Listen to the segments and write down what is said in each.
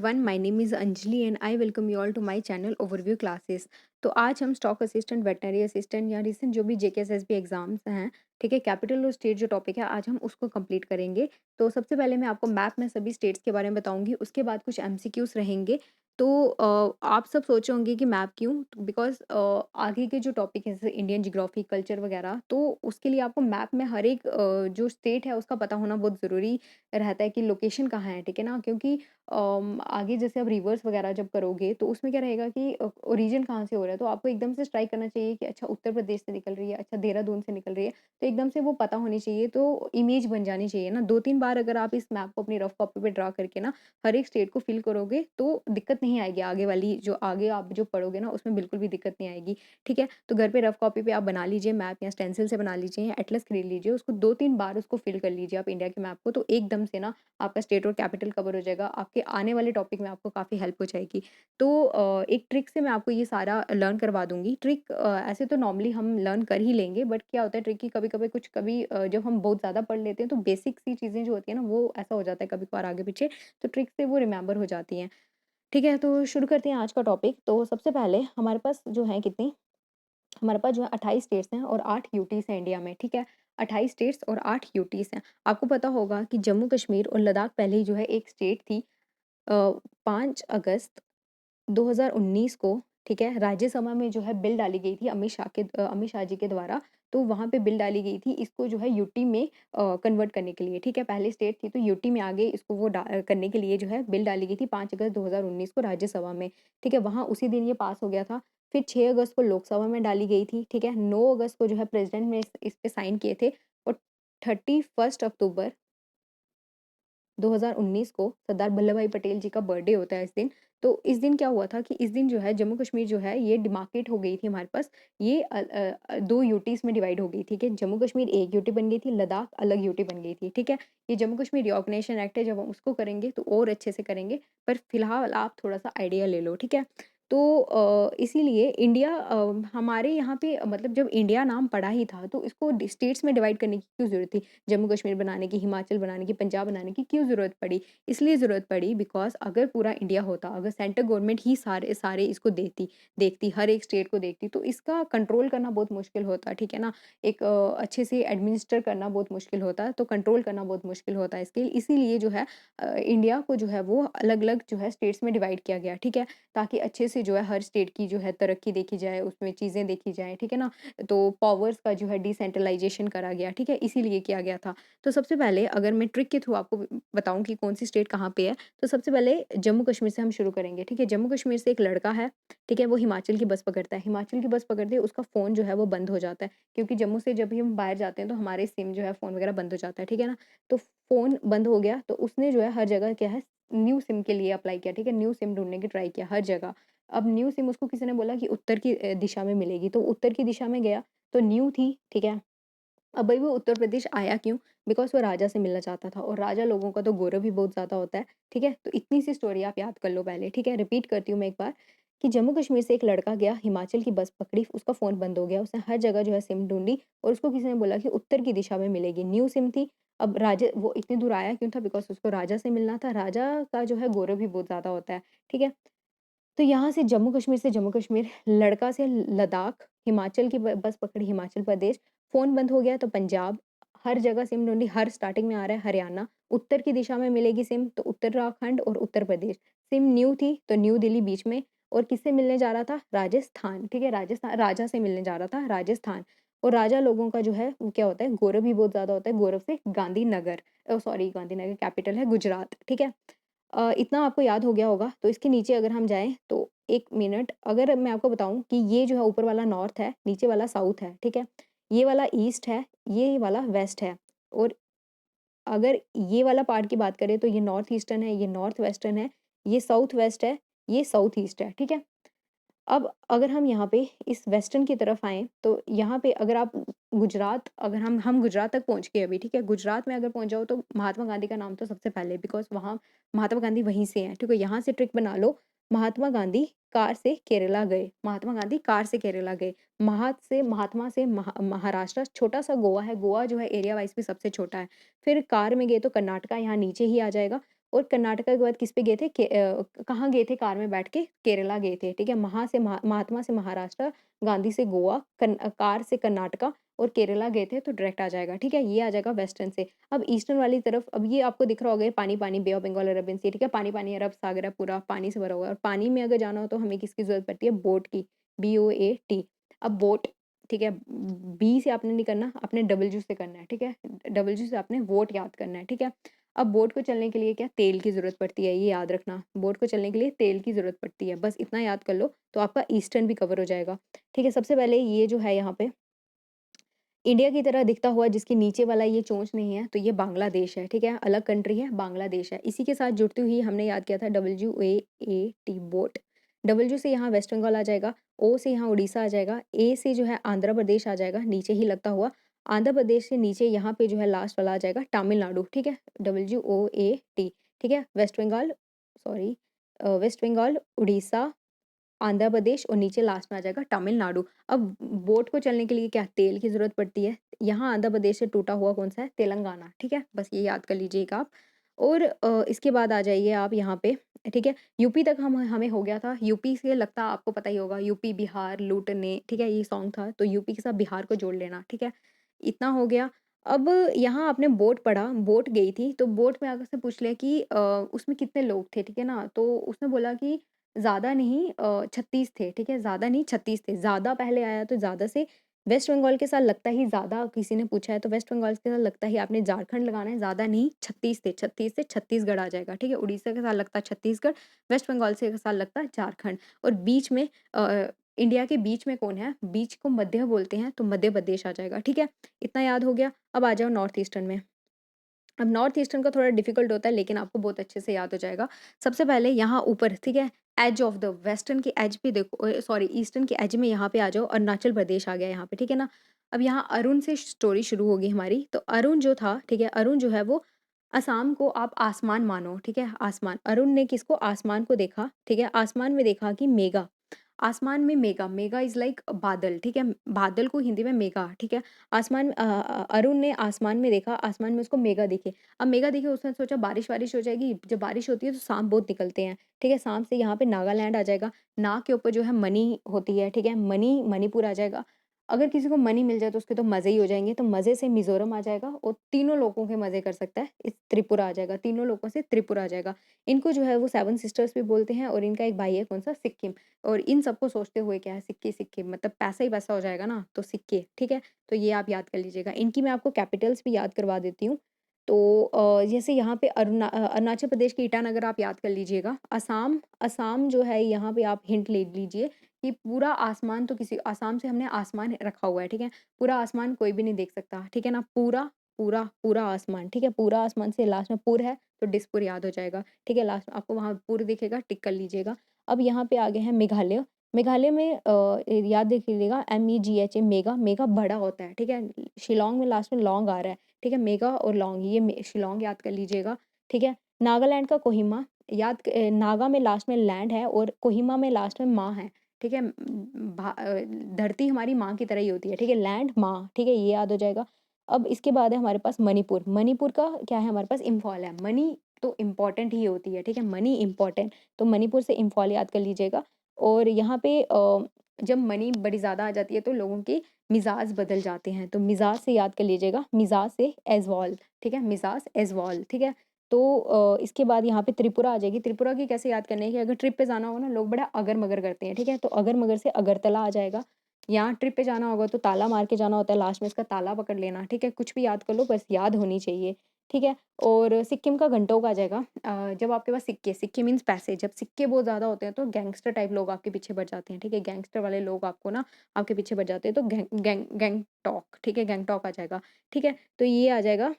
1 my name is Anjali and I welcome you all to my channel overview classes. तो आज हम stock assistant, veterinary assistant या recent जो भी जेकेएसएसबी एग्जाम्स हैं, ठीक है, कैपिटल और स्टेट जो टॉपिक है आज हम उसको कंप्लीट करेंगे। तो सबसे पहले मैं आपको मैप में सभी स्टेट्स के बारे में बताऊंगी, उसके बाद कुछ एमसीक्यूज रहेंगे। तो आप सब सोचे होंगे कि मैप क्यों, बिकॉज आगे के जो टॉपिक है जैसे इंडियन जियोग्राफी, कल्चर वगैरह, तो उसके लिए आपको मैप में हर एक जो स्टेट है उसका पता होना बहुत ज़रूरी रहता है कि लोकेशन कहाँ है, ठीक है ना। क्योंकि आगे जैसे आप रिवर्स वगैरह जब करोगे तो उसमें क्या रहेगा कि ओरिजिन कहाँ से हो रहा है, तो आपको एकदम से स्ट्राइक करना चाहिए कि अच्छा उत्तर प्रदेश से निकल रही है, अच्छा देहरादून से निकल रही है, तो एकदम से वो पता होनी चाहिए, तो इमेज बन जानी चाहिए ना। 2-3 बार अगर आप इस मैप को अपनी रफ कॉपी पे ड्रा करके ना हर एक स्टेट को फिल करोगे तो दिक्कत नहीं आएगी, आगे वाली जो आगे आप जो पढ़ोगे ना उसमें बिल्कुल भी दिक्कत नहीं आएगी, ठीक है। तो घर पे रफ कॉपी पे आप बना लीजिए मैप, या स्टेंसिल से बना लीजिए या एटलस खरीद लीजिए, उसको 2-3 बार उसको फिल कर लीजिए आप इंडिया के मैप को, तो एकदम से ना आपका स्टेट और कैपिटल कवर हो जाएगा, आपके आने वाले टॉपिक में आपको काफ़ी हेल्प हो जाएगी। तो एक ट्रिक से मैं आपको ये सारा लर्न करवा दूँगी। ट्रिक ऐसे तो नॉर्मली हम लर्न कर ही लेंगे, बट क्या होता है ट्रिक की कभी-कभी जब हम बहुत ज़्यादा पढ़ लेते हैं तो बेसिक सी चीज़ें जो होती हैं ना वो ऐसा हो जाता है कभी-कभार आगे-पीछे, तो ट्रिक से वो रिमेंबर हो जाती हैं। ठीक है, तो शुरू करते हैं आज का टॉपिक। तो सबसे पहले हमारे पास जो है कितनी हमारे पास जो है 28 स्टेट्स हैं और 8 यूटीज़ हैं इंडिया में, ठीक है? 28 स्टेट्स और 8 यूटीज़ हैं। आपको पता होगा कि जम्मू कश्मीर और लद्दाख पहले ही जो है एक स्टेट थी। 5 अगस्त 2019 को, ठीक है, राज्यसभा में जो है बिल डाली गई थी अमित शाह जी के द्वारा। तो वहाँ पे बिल डाली गई थी इसको जो है यूटी में कन्वर्ट करने के लिए, ठीक है। पहले स्टेट थी तो यूटी में आगे इसको करने के लिए जो है बिल डाली गई थी 5 अगस्त 2019 को राज्यसभा में, ठीक है। वहाँ उसी दिन ये पास हो गया था। फिर 6 अगस्त को लोकसभा में डाली गई थी, ठीक है। 9 अगस्त को जो है प्रेज़िडेंट ने इस पे साइन किए थे, और 31 अक्टूबर 2019 को सरदार वल्लभ भाई पटेल जी का बर्थडे होता है इस दिन। तो इस दिन क्या हुआ था कि इस दिन जो है जम्मू कश्मीर जो है ये डिमार्केट हो गई थी हमारे पास। ये 2 यूटीज़ में डिवाइड हो गई, ठीक है। जम्मू कश्मीर एक यूटी बन गई थी, लद्दाख अलग यूटी बन गई थी, ठीक है। ये जम्मू कश्मीर रिऑर्गनाइजेशन एक्ट है, जब हम उसको करेंगे तो और अच्छे से करेंगे, पर फिलहाल आप थोड़ा-सा आइडिया ले लो, ठीक है। तो इसीलिए इंडिया हमारे यहाँ पे मतलब जब इंडिया नाम पड़ा ही था तो इसको स्टेट्स में डिवाइड करने की क्यों ज़रूरत थी? जम्मू कश्मीर बनाने की, हिमाचल बनाने की, पंजाब बनाने की क्यों ज़रूरत पड़ी? इसलिए ज़रूरत पड़ी बिकॉज़ अगर पूरा इंडिया होता, अगर सेंट्रल गवर्नमेंट ही सारे सारे इसको देखती, हर एक स्टेट को देखती, तो इसका कंट्रोल करना बहुत मुश्किल होता, ठीक है ना? एक अच्छे से एडमिनिस्टर करना बहुत मुश्किल होता, तो कंट्रोल करना बहुत मुश्किल होता है इसके इसीलिए जो है इंडिया को जो है वो अलग-अलग जो है स्टेट्स में डिवाइड किया गया, ठीक है? ताकि अच्छे से जो है हर स्टेट की जो है तरक्की देखी जाए, उसमें चीज़ें देखी जाएँ, ठीक है ना? तो पावर्स का जो है डिसेंट्रलाइज़ेशन करा गया, ठीक है? इसीलिए किया गया था। तो सबसे पहले अगर मैं ट्रिक के थ्रू आपको बताऊँ कि कौन-सी स्टेट कहाँ पे है, तो सबसे पहले जम्मू कश्मीर से हम शुरू करेंगे, ठीक है? जम्मू कश्मीर से एक लड़का है, ठीक है? वो हिमाचल की बस पकड़ता है। हिमाचल की बस पकड़ते ही उसका फ़ोन जो है वो बंद हो जाता है, क्योंकि जम्मू से जब भी हम बाहर जाते हैं तो हमारे सिम जो है फ़ोन वगैरह बंद हो जाता है, ठीक है ना? तो फ़ोन बंद हो गया तो उसने जो है हर जगह क्या है न्यू सिम के लिए अप्लाई किया, ठीक है? न्यू सिम ढूँढने की ट्राई किया हर जगह। अब न्यू सिम उसको किसी ने बोला कि उत्तर की दिशा में मिलेगी, तो उत्तर की दिशा में गया, तो न्यू थी, ठीक है? अब भाई वो उत्तर प्रदेश आया क्यों? बिकॉज़ वो राजा से मिलना चाहता था, और राजा लोगों का तो गौरव भी बहुत ज़्यादा होता है, ठीक है? तो इतनी सी स्टोरी आप याद कर लो पहले, ठीक है? रिपीट करती हूँ मैं एक बार कि जम्मू कश्मीर से एक लड़का गया, हिमाचल की बस पकड़ी, उसका फ़ोन बंद हो गया, उसने हर जगह जो है सिम ढूँढी और उसको किसी ने बोला कि उत्तर की दिशा में मिलेगी, न्यू सिम थी। अब राजा वो इतनी दूर आया क्यों था? बिकॉज़ उसको राजा से मिलना था, राजा का जो है गौरव भी बहुत ज़्यादा होता है, ठीक है? तो यहाँ से जम्मू कश्मीर, लड़का से लद्दाख, हिमाचल की ब बस पकड़ी हिमाचल प्रदेश, फ़ोन बंद हो गया तो पंजाब, हर जगह सिम ढूँढी, हर स्टार्टिंग में आ रहा है हरियाणा, उत्तर की दिशा में मिलेगी सिम तो उत्तराखंड और उत्तर प्रदेश, सिम न्यू थी तो न्यू दिल्ली बीच में, और किससे मिलने जा रहा था? राजस्थान, ठीक है? राजस्थान राजा से मिलने जा रहा था राजस्थान, और राजा लोगों का जो है वो क्या होता है, गौरव भी बहुत ज़्यादा होता है, गौरव से गांधीनगर, सॉरी गांधीनगर कैपिटल है गुजरात, ठीक है? इतना आपको याद हो गया होगा, तो इसके नीचे अगर हम जाएँ तो 1 मिनट, अगर मैं आपको बताऊँ कि ये जो है ऊपर वाला नॉर्थ है, नीचे वाला साउथ है, ठीक है? ये वाला ईस्ट है, ये वाला वेस्ट है, और अगर ये वाला पार्ट की बात करें तो ये नॉर्थ ईस्टर्न है, ये नॉर्थ वेस्टर्न है, ये साउथ वेस्ट है, ये साउथ ईस्ट है, ठीक है? अब अगर हम यहाँ पे इस वेस्टर्न की तरफ आएँ, तो यहाँ पे अगर आप गुजरात, अगर हम गुजरात तक पहुँच गए अभी, ठीक है? गुजरात में अगर पहुँच जाओ तो महात्मा गांधी का नाम तो सबसे पहले, बिकॉज़ वहाँ महात्मा गांधी वहीं से हैं, ठीक है? यहाँ से ट्रिक बना लो, महात्मा गांधी कार से केरला गए, महात्मा गांधी कार से केरला गए, महात्मा से महाराष्ट्र, छोटा-सा गोवा है, गोवा जो है एरिया वाइज़ भी सबसे छोटा है। फिर कार में गए तो कर्नाटका यहाँ नीचे ही आ जाएगा, और कर्नाटका के बाद किस पे गए थे कहाँ गए थे कार में बैठ के? केरला गए थे, ठीक है? महात्मा से महाराष्ट्र, गांधी से गोवा, कार से कर्नाटका और केरला गए थे तो डायरेक्ट आ जाएगा, ठीक है? ये आ जाएगा वेस्टर्न से। अब ईस्टर्न वाली तरफ अब ये आपको दिख रहा होगा ये पानी-पानी, बे ऑफ बंगाल, अरबियन सी, ठीक है? पानी-पानी अरब सागर है पूरा, पानी से भरा हुआ है और पानी में अगर जाना हो तो हमें किसकी ज़रूरत पड़ती है? बोट की, BOAT। अब बोट, ठीक है? बी से आपने नहीं करना, आपने डब्ल्यू से करना है, ठीक है? डब्ल्यू से आपने वोट याद करना है, ठीक है? अब बोट को चलने के लिए क्या तेल की ज़रूरत पड़ती है, ये याद रखना। बोट को चलने के लिए तेल की ज़रूरत पड़ती है, बस इतना याद कर लो तो आपका ईस्टर्न भी कवर हो जाएगा, ठीक है? सबसे पहले ये जो है यहाँ पे इंडिया की तरह दिखता हुआ जिसके नीचे वाला ये चोंच नहीं है, तो ये बांग्लादेश है, ठीक है? अलग कंट्री है, बांग्लादेश है। इसी के साथ जुड़ती हुई हमने याद किया था WAAT बोट। डब्ल्यू से यहाँ वेस्ट बंगाल आ जाएगा, ओ से यहाँ उड़ीसा आ जाएगा, ए से जो है आंध्र प्रदेश आ जाएगा, नीचे ही लगता हुआ। आंध्र प्रदेश से नीचे यहाँ पे जो है लास्ट वाला आ जाएगा तमिलनाडु, ठीक है? WOAT, ठीक है? वेस्ट बंगाल, उड़ीसा, आंध्र प्रदेश और नीचे लास्ट में आ जाएगा तमिलनाडु। अब बोट को चलने के लिए क्या तेल की ज़रूरत पड़ती है। यहाँ आंध्र प्रदेश से टूटा हुआ कौन-सा है? तेलंगाना, ठीक है? बस ये याद कर लीजिएगा आप। और इसके बाद आ जाइए आप यहाँ पे, ठीक है? यूपी तक हम हमें हो गया था। यूपी से लगता आपको पता ही होगा यूपी, बिहार लूटने, ठीक है? ये सॉन्ग था, तो यूपी के साथ बिहार को जोड़ लेना, ठीक है? इतना हो गया। अब यहाँ आपने बोट पढ़ा, बोट गई थी, तो बोट में अगर से पूछ लिया कि उसमें कितने लोग थे, ठीक है ना? तो उसने बोला कि ज़्यादा नहीं 36 थे, ठीक है? ज़्यादा नहीं 36 थे। ज़्यादा पहले आया तो ज़्यादा से वेस्ट बंगाल के साथ लगता ही ज़्यादा किसी ने पूछा है तो वेस्ट बंगाल के साथ लगता ही आपने झारखंड लगाना है, ज़्यादा नहीं 36 थे। 36 से छत्तीसगढ़ आ जाएगा, ठीक है? उड़ीसा के साथ लगता है छत्तीसगढ़, वेस्ट बंगाल से के साथ लगता है झारखंड और बीच में इंडिया के बीच में कौन है? बीच को मध्य बोलते हैं तो मध्य प्रदेश आ जाएगा, ठीक है? इतना याद हो गया। अब आ जाओ नॉर्थ ईस्टर्न में। अब नॉर्थ ईस्टर्न का थोड़ा डिफ़िकल्ट होता है लेकिन आपको बहुत अच्छे से याद हो जाएगा। सबसे पहले यहाँ ऊपर ठीक है, एज ऑफ द वेस्टर्न की एज पे देखो सॉरी ईस्टर्न की एज में यहाँ पे आ जाओ अरुणाचल प्रदेश आ गया यहाँ पे, ठीक है ना? अब यहाँ अरुण से स्टोरी शुरू होगी हमारी, तो अरुण जो था, ठीक है? अरुण जो है वो असम को आप आसमान मानो, ठीक है? आसमान। अरुण ने किसको? आसमान को देखा, ठीक है? आसमान में देखा कि मेघा, आसमान में मेघा, मेघा इज़ लाइक बादल, ठीक है? बादल को हिंदी में मेघा, ठीक है? अरुण ने आसमान में देखा, आसमान में उसको मेघा दिखे। अब मेघा दिखे उसने सोचा बारिश-वारिश हो जाएगी, जब बारिश होती है तो साँप बहुत निकलते हैं, ठीक है? साँप से यहाँ पे नागालैंड आ जाएगा, ना के ऊपर जो है मणि होती है, ठीक है? मणिपुर आ जाएगा। अगर किसी को मणि मिल जाए तो उसके तो मज़े ही हो जाएँगे, तो मज़े से मिज़ोरम आ जाएगा और तीनों लोगों के मज़े कर सकता है, इस त्रिपुरा आ जाएगा, तीनों लोगों से त्रिपुरा आ जाएगा। इनको जो है वो 7 सिस्टर्स भी बोलते हैं और इनका एक भाई है कौन-सा? सिक्किम। और इन सबको सोचते हुए क्या है सिक्के मतलब पैसा ही पैसा हो जाएगा ना, तो सिक्के, ठीक है? तो ये आप याद कर लीजिएगा। इनकी मैं आपको कैपिटल्स भी याद करवा देती हूँ। तो जैसे यहाँ पे अरुणाचल प्रदेश की ईटानगर आप याद कर लीजिएगा। असम असम जो है यहाँ पे आप हिंट ले लीजिए कि पूरा आसमान तो किसी असम से हमने आसमान रखा हुआ है, ठीक है? पूरा आसमान कोई भी नहीं देख सकता, ठीक है ना? पूरा आसमान, ठीक है? पूरा आसमान से लास्ट में पुर है, तो डिसपुर याद हो जाएगा, ठीक है? लास्ट में आपको वहाँ पुर दिखेगा, टिक कर लीजिएगा। अब यहाँ पे आ गए हैं मेघालय। मेघालय में याद देख लीजिएगा MEGHA मेगा, मेगा बड़ा होता है, ठीक है? शिलांग में लास्ट में लॉन्ग आ रहा है, ठीक है? मेगा और लॉन्ग ये शिलांग याद कर लीजिएगा, ठीक है? नागालैंड का कोहिमा नागा में लास्ट में लैंड है और कोहिमा में लास्ट में माँ है, ठीक है? धरती हमारी माँ की तरह ही होती है, ठीक है? लैंड, माँ, ठीक है? ये याद हो जाएगा। अब इसके बाद है हमारे पास मणिपुर। मणिपुर का क्या है हमारे पास इम्फॉल है। मनी तो इम्पोर्टेंट ही होती है, ठीक है? मनी इम्पोर्टेंट, तो मणिपुर से इम्फॉल याद कर लीजिएगा और यहाँ पे जब मनी बड़ी ज़्यादा आ जाती है तो लोगों के मिज़ाज बदल जाते हैं, तो मिज़ाज से याद कर लीजिएगा, मिज़ाज से ऐज़वाल, ठीक है? मिज़ाज ऐज़वाल, ठीक है? तो इसके बाद यहाँ पे त्रिपुरा आ जाएगी। त्रिपुरा की कैसे याद करनी है कि अगर ट्रिप पे जाना हो ना, लोग बड़ा अगर-मगर करते हैं, ठीक है? तो अगर-मगर से अगरतला आ जाएगा। यहाँ ट्रिप पे जाना होगा तो ताला मार के जाना होता है, लास्ट में इसका ताला पकड़ लेना, ठीक है? कुछ भी याद कर लो, बस याद होनी चाहिए, ठीक है? और सिक्किम का गंटोक आ जाएगा। जब आपके पास सिक्के मीन्स पैसे, जब सिक्के बहुत ज़्यादा होते हैं तो गैंगस्टर टाइप लोग आपके पीछे पड़ जाते हैं, ठीक है? गैंगस्टर वाले लोग आपको ना आपके पीछे पड़ जाते हैं, तो गैंगटॉक, ठीक है? गैंगटॉक आ जाएगा, ठीक है? तो ये आ जाएगा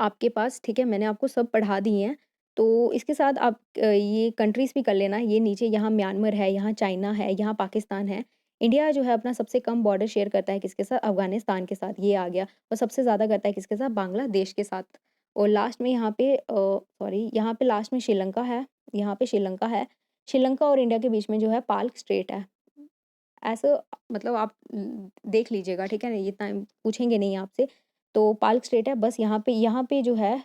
आपके पास, ठीक है? मैंने आपको सब पढ़ा दिए हैं। तो इसके साथ आप ये कंट्रीज़ भी कर लेना, ये नीचे यहाँ म्यांमार है, यहाँ चाइना है, यहाँ पाकिस्तान है। इंडिया जो है अपना सबसे कम बॉर्डर शेयर करता है किसके साथ? अफ़गानिस्तान के साथ, ये आ गया और सबसे ज़्यादा करता है किसके साथ? बांग्लादेश के साथ। और लास्ट में यहाँ पे यहाँ पे लास्ट में श्रीलंका है, यहाँ पे श्रीलंका है। श्रीलंका और इंडिया के बीच में जो है पाल्क स्ट्रेट है। ऐसा मतलब आप देख लीजिएगा, ठीक है ना? ये इतना पूछेंगे नहीं आपसे। तो पाल्क स्टेट है, बस यहाँ पे जो है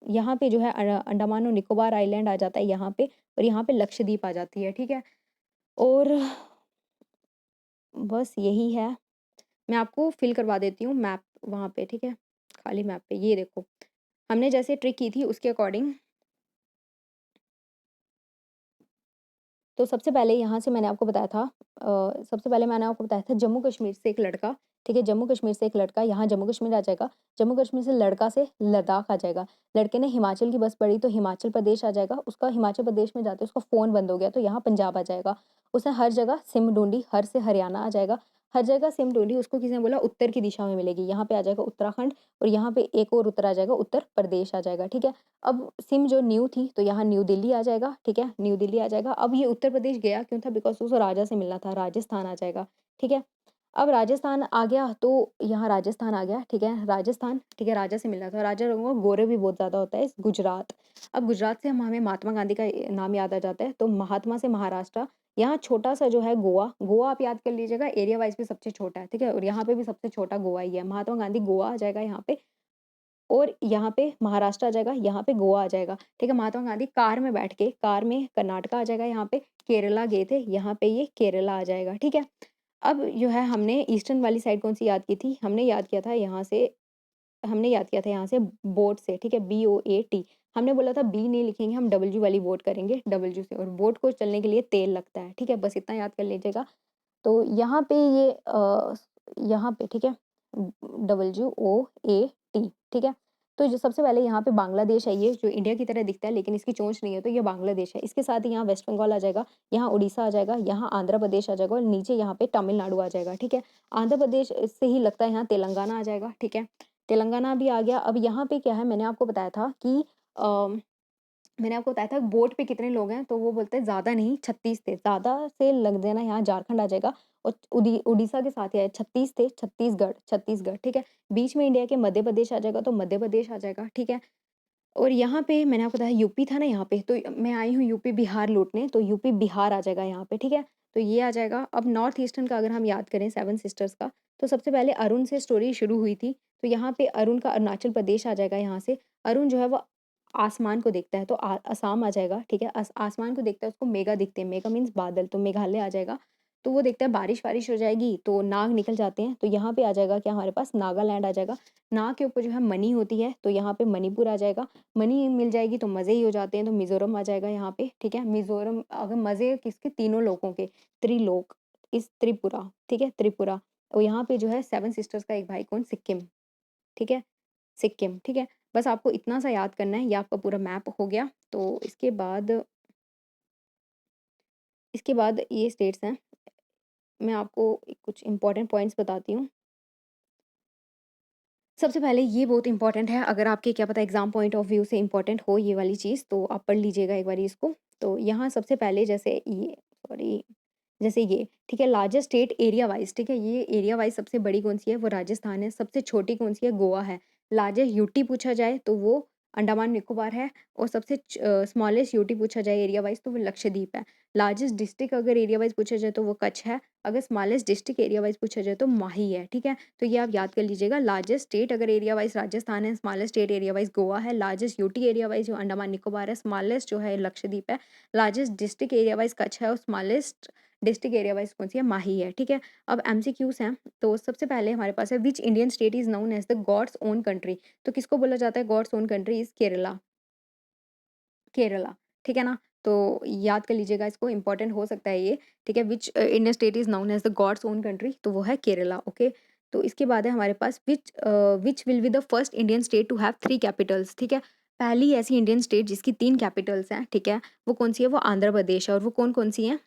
यहाँ पे जो है अंडमान और निकोबार आइलैंड आ जाता है यहाँ पे, और यहाँ पे लक्षद्वीप आ जाती है, ठीक है? और बस यही है। मैं आपको फ़िल करवा देती हूँ मैप वहाँ पे, ठीक है? खाली मैप पे ये देखो, हमने जैसे ट्रिक की थी उसके अकॉर्डिंग। तो सबसे पहले यहाँ से मैंने आपको बताया था सबसे पहले मैंने आपको बताया था जम्मू कश्मीर से एक लड़का, ठीक है? जम्मू कश्मीर से एक लड़का यहाँ जम्मू कश्मीर आ जाएगा, जम्मू कश्मीर से लड़का से लद्दाख आ जाएगा, लड़के ने हिमाचल की बस पढ़ी तो हिमाचल प्रदेश आ जाएगा, उसका हिमाचल प्रदेश में जाते उसका फ़ोन बंद हो गया तो यहाँ पंजाब आ जाएगा। उसने हर जगह सिम ढूँढी, हर से हरियाणा आ जाएगा, हर जगह सिम ढूँढी, उसको किसी ने बोला उत्तर की दिशा में मिलेगी, यहाँ पे आ जाएगा उत्तराखंड, और यहाँ पे एक और उत्तर आ जाएगा, उत्तर प्रदेश आ जाएगा, ठीक है? अब सिम जो न्यू थी तो यहाँ न्यू दिल्ली आ जाएगा, ठीक है? न्यू दिल्ली आ जाएगा। अब ये उत्तर प्रदेश गया क्यों था? बिकॉज़ उसको राजा से मिलना था, राजस्थान आ जाएगा, ठीक है? अब राजस्थान आ गया तो यहाँ राजस्थान आ गया, ठीक है? राजस्थान, ठीक है? राजा से मिलना था, राजा लोगों को गोरे भी बहुत ज़्यादा होता है, गुजरात। अब गुजरात से हम हमें महात्मा गांधी का नाम याद आ जाता है, तो महात्मा से महाराष्ट्र, यहाँ छोटा-सा जो है गोवा, गोवा आप याद कर लीजिएगा, एरिया वाइज़ भी सबसे छोटा है, ठीक है? और यहाँ पे भी सबसे छोटा गोवा ही है, महात्मा गांधी गोवा आ जाएगा यहाँ पे। और यहाँ पे महाराष्ट्र आ जाएगा, यहाँ पे गोवा आ जाएगा, ठीक है? महात्मा गांधी कार में बैठ के, कार में कर्नाटका आ जाएगा यहाँ पे, केरला गए थे, यहाँ पे ये केरला आ जाएगा, ठीक है? अब जो है हमने ईस्टर्न वाली साइड कौन-सी याद की थी? हमने याद किया था यहाँ से बोट से, ठीक है? BOAT। हमने बोला था बी नहीं लिखेंगे, हम डब्ल्यू वाली बोट करेंगे, डब्ल्यू से, और बोट को चलने के लिए तेल लगता है, ठीक है? बस इतना याद कर लीजिएगा। तो यहाँ पे ठीक है WOAT, ठीक है? तो जो सबसे पहले यहाँ पे बांग्लादेश है, ये जो इंडिया की तरह दिखता है लेकिन इसकी चोंच नहीं है, तो ये बांग्लादेश है। इसके साथ ही यहाँ वेस्ट बंगाल आ जाएगा, यहाँ उड़ीसा आ जाएगा, यहाँ आंध्र प्रदेश आ जाएगा और नीचे यहाँ पे तमिलनाडु आ जाएगा, ठीक है? आंध्र प्रदेश से ही लगता है यहाँ तेलंगाना आ जाएगा, ठीक है? तेलंगाना भी आ गया। अब यहाँ पे क्या है, अ मैंने आपको बताया था बोट पे कितने लोग हैं, तो वो बोलते हैं ज़्यादा नहीं 36 थे, ज़्यादा से लग देना यहाँ झारखंड आ जाएगा, और उड़ीसा के साथ ही आया 36 थे, छत्तीसगढ़, ठीक है? बीच में इंडिया के मध्य प्रदेश आ जाएगा, तो मध्य प्रदेश आ जाएगा, ठीक है? और यहाँ पे मैंने आपको बताया यूपी था ना यहाँ पे, तो मैं आई हूँ यूपी बिहार लूटने, तो यूपी बिहार आ जाएगा यहाँ पे, ठीक है? तो ये आ जाएगा। अब नॉर्थ ईस्टर्न का अगर हम याद करें सेवन सिस्टर्स का, तो सबसे पहले अरुण से स्टोरी शुरू हुई थी, तो यहाँ पे अरुण का अरुणाचल प्रदेश आ जाएगा यहाँ से। अरुण जो है वो आसमान को देखता है, तो असम आ जाएगा, ठीक है? आसमान को देखता है, उसको मेघा दिखते हैं, मेघा मीन्स बादल, तो मेघालय आ जाएगा। तो वो देखता है बारिश-वारिश हो जाएगी, तो नाग निकल जाते हैं, तो यहाँ पे आ जाएगा क्या हमारे पास, नागालैंड आ जाएगा। नाग के ऊपर जो है मणि होती है, तो यहाँ पे मणिपुर आ जाएगा। मनी मिल जाएगी तो मज़े ही हो जाते हैं, तो मिज़ोरम आ जाएगा यहाँ पे, ठीक है? मिज़ोरम अगर मज़े किसके, तीनों लोगों के, त्रिलोक, इस त्रिपुरा, ठीक है? त्रिपुरा। और यहाँ पे जो है सेवन सिस्टर्स का एक भाई कौन, सिक्किम, ठीक है? सिक्किम, ठीक है? बस आपको इतना सा याद करना है, ये आपका पूरा मैप हो गया। तो इसके बाद ये स्टेट्स हैं, मैं आपको कुछ इम्पोर्टेंट पॉइंट्स बताती हूँ। सबसे पहले ये बहुत इम्पोर्टेंट है, अगर आपके क्या पता एग्ज़ाम पॉइंट ऑफ व्यू से इम्पोर्टेंट हो ये वाली चीज़, तो आप पढ़ लीजिएगा एक बारी इसको। तो यहाँ सबसे पहले जैसे ये, ठीक है? लार्जेस्ट स्टेट एरिया वाइज़, ठीक है? ये एरिया वाइज़ सबसे बड़ी कौन-सी है, वो राजस्थान है। सबसे छोटी कौन-सी है, गोवा है। लार्जेस्ट यूटी पूछा जाए तो वो अंडमान निकोबार है, और स्मॉलेस्ट यूटी पूछा जाए एरिया वाइज़ तो वो लक्षद्वीप है। लार्जेस्ट डिस्ट्रिक्ट अगर एरिया वाइज़ पूछा जाए तो वो कच्छ है। अगर स्मॉलेस्ट डिस्ट्रिक्ट एरिया वाइज़ पूछा जाए तो माही है, ठीक है? तो ये आप याद कर लीजिएगा। लार्जेस्ट स्टेट अगर एरिया वाइज़ राजस्थान है, smallest state area wise Goa है, लार्जेस्ट यूटी एरिया वाइज़ जो अंडमान निकोबार है, स्मॉलेस्ट जो है लक्षद्वीप है, largest district area wise Kutch है, और स्मॉलेस्ट डिस्ट्रिक्ट एरिया वाइज़ कौन-सी है, माही है, ठीक है? अब एमसीक्यूज़ हैं, तो सबसे पहले हमारे पास है which Indian state is known as the God's own country? तो किसको बोला जाता है God's own country? Is Kerala, Kerala, ठीक है ना? तो याद कर लीजिएगा इसको, इम्पोर्टेंट हो सकता है ये, ठीक है? Indian state is known as the God's own country, तो वो है केरला, ओके? तो इसके बाद है हमारे पास which will be the first Indian state to have 3 capitals, ठीक है? पहली ऐसी इंडियन स्टेट जिसकी 3 कैपिटल्स हैं, ठीक है? वो कौन-सी है? वो आंध्र प्रदेश है, और वो कौन-कौन सी हैं?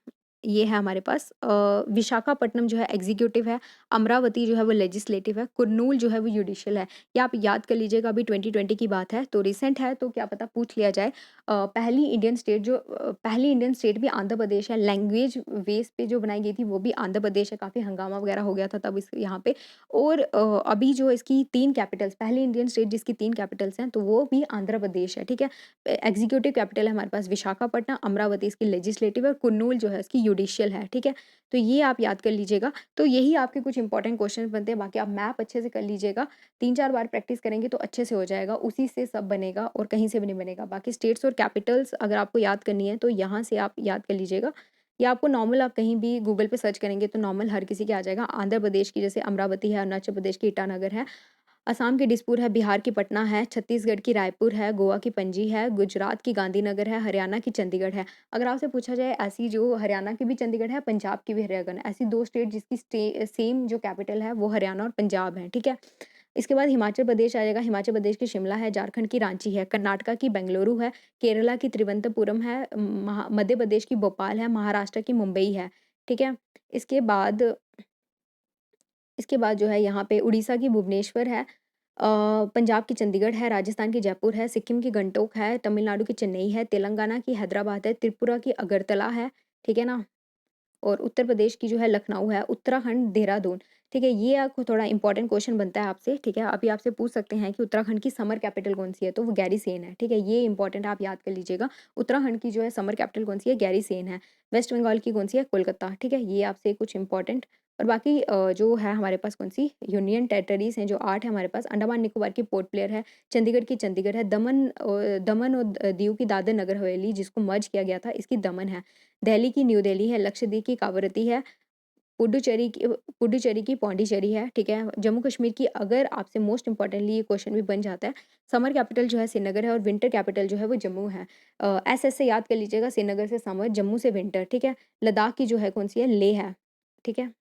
ये है हमारे पास विशाखापट्टनम जो है एग्ज़ीक्यूटिव है, अमरावती जो है वो लेजिस्लेटिव है, कुर्नूल जो है वो जुडिशियल है। ये आप याद कर लीजिएगा, अभी 2020 की बात है, तो रिसेंट है तो क्या पता पूछ लिया जाए। पहली इंडियन स्टेट भी आंध्र प्रदेश है, लैंग्वेज बेस पे जो बनाई गई थी वो भी आंध्र प्रदेश है, काफ़ी हंगामा वगैरह हो गया था तब इस यहाँ पे। और अभी जो इसकी 3 कैपिटल्स, पहली इंडियन स्टेट जिसकी 3 कैपिटल्स हैं, तो वो भी आंध्र प्रदेश है, ठीक है? एग्ज़ीक्यूटिव कैपिटल है हमारे पास विशाखापट्टनम, अमरावती इसकी लेजिस्लेटिव है, और कुर्नूल जो है इसकी जुडिशियल है, ठीक है? तो ये आप याद कर लीजिएगा। तो यही आपके कुछ इंपॉर्टेंट क्वेश्चन बनते हैं, बाकी आप मैप अच्छे से कर लीजिएगा। 3-4 बार प्रैक्टिस करेंगे तो अच्छे से हो जाएगा, उसी से सब बनेगा और कहीं से भी नहीं बनेगा। बाकी स्टेट्स और कैपिटल्स अगर आपको याद करनी है तो यहाँ से आप याद कर लीजिएगा, या आपको नॉर्मल आप कहीं भी गूगल पे सर्च करेंगे तो नॉर्मल हर किसी के आ जाएगा। आंध्र प्रदेश की जैसे अमरावती है, अरुणाचल प्रदेश की ईटानगर है, असम की डिसपुर है, बिहार की पटना है, छत्तीसगढ़ की रायपुर है, गोवा की पणजी है, गुजरात की गांधीनगर है, हरियाणा की चंडीगढ़ है। अगर आपसे पूछा जाए ऐसी जो हरियाणा की भी चंडीगढ़ है, पंजाब की भी हरियाणा, ऐसी 2 स्टेट जिसकी सेम जो कैपिटल है वो हरियाणा और पंजाब है, ठीक है? इसके बाद हिमाचल प्रदेश आ जाएगा, हिमाचल प्रदेश की शिमला है, झारखंड की रांची है, कर्नाटका की बेंगलुरु है, केरला की तिरुवनंतपुरम है, मध्य प्रदेश की भोपाल है, महाराष्ट्र की मुंबई है, ठीक है? इसके बाद इसके बाद जो है यहाँ पे उड़ीसा की भुवनेश्वर है, पंजाब की चंडीगढ़ है, राजस्थान की जयपुर है, सिक्किम की गंगटोक है, तमिलनाडु की चेन्नई है, तेलंगाना की हैदराबाद है, त्रिपुरा की अगरतला है, ठीक है ना? और उत्तर प्रदेश की जो है लखनऊ है, उत्तराखंड देहरादून, ठीक है? ये आपको थोड़ा इंपॉर्टेंट क्वेश्चन बनता है आपसे, ठीक है? अभी आपसे पूछ सकते हैं कि उत्तराखंड की समर कैपिटल कौन-सी है? तो वो गैरीसेन है, ठीक है? ये इंपॉर्टेंट आप याद कर लीजिएगा। उत्तराखंड की जो है समर कैपिटल कौन-सी है? गैरीसेन है। वेस्ट बंगाल की कौन-सी है? कोलकाता, ठीक है? ये आपसे कुछ इंपॉर्टेंट, और बाकी जो है हमारे पास कौन-सी यूनियन टेरिटरीज़ हैं, जो 8 है हमारे पास, अंडमान निकोबार की पोर्ट ब्लेयर है, चंडीगढ़ की चंडीगढ़ है, दमन और दीव की दादर नगर हवेली जिसको मर्ज किया गया था, इसकी दमन है। दिल्ली की न्यू दिल्ली है, लक्षद्वीप की कावरत्ती है, पुडुचेरी की पौंडीचेरी है, ठीक है? जम्मू कश्मीर की अगर आपसे मोस्ट इम्पोर्टेंटली ये क्वेश्चन भी बन जाता है, समर कैपिटल जो है श्रीनगर है और विंटर कैपिटल जो है वो जम्मू है। ऐसे याद कर लीजिएगा, श्रीनगर से समर, जम्मू से विंटर, ठीक है? लद्दाख की जो है कौन-सी है? लेह है, ठीक है?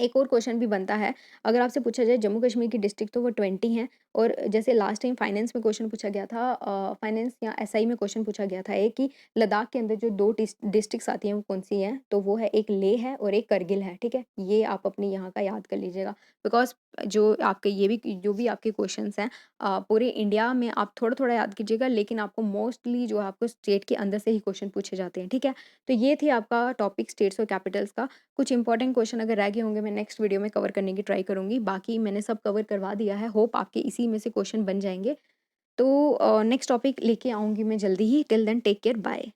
एक और क्वेश्चन भी बनता है, अगर आपसे पूछा जाए जम्मू कश्मीर की डिस्ट्रिक्ट तो वो 20 हैं, और जैसे लास्ट टाइम फाइनेंस में क्वेश्चन पूछा गया था, फाइनेंस या एसआई में क्वेश्चन पूछा गया था एक, कि लद्दाख के अंदर जो 2 डिस्ट्रिक्ट्स आती हैं वो कौन-सी हैं? तो वो है, एक लेह है और एक करगिल है, ठीक है? ये आप अपने यहाँ का याद कर लीजिएगा, बिकॉज़ जो आपके ये भी जो भी आपके क्वेश्चन्स हैं, पूरे इंडिया में आप थोड़ा-थोड़ा याद कीजिएगा, लेकिन आपको मोस्टली जो है आपको स्टेट के अंदर से ही क्वेश्चन पूछे जाते हैं, ठीक है? तो ये थे आपका टॉपिक स्टेट्स और कैपिटल्स का। कुछ इंपॉर्टेंट क्वेश्चन अगर रह गए होंगे मैं नेक्स्ट वीडियो में कवर करने की ट्राई करूँगी। बाकी मैंने सब कवर करवा दिया है। होप आपके इसी में से क्वेश्चन बन जाएँगे। तो नेक्स्ट टॉपिक लेके आऊँगी मैं जल्दी ही। Till then take care, bye.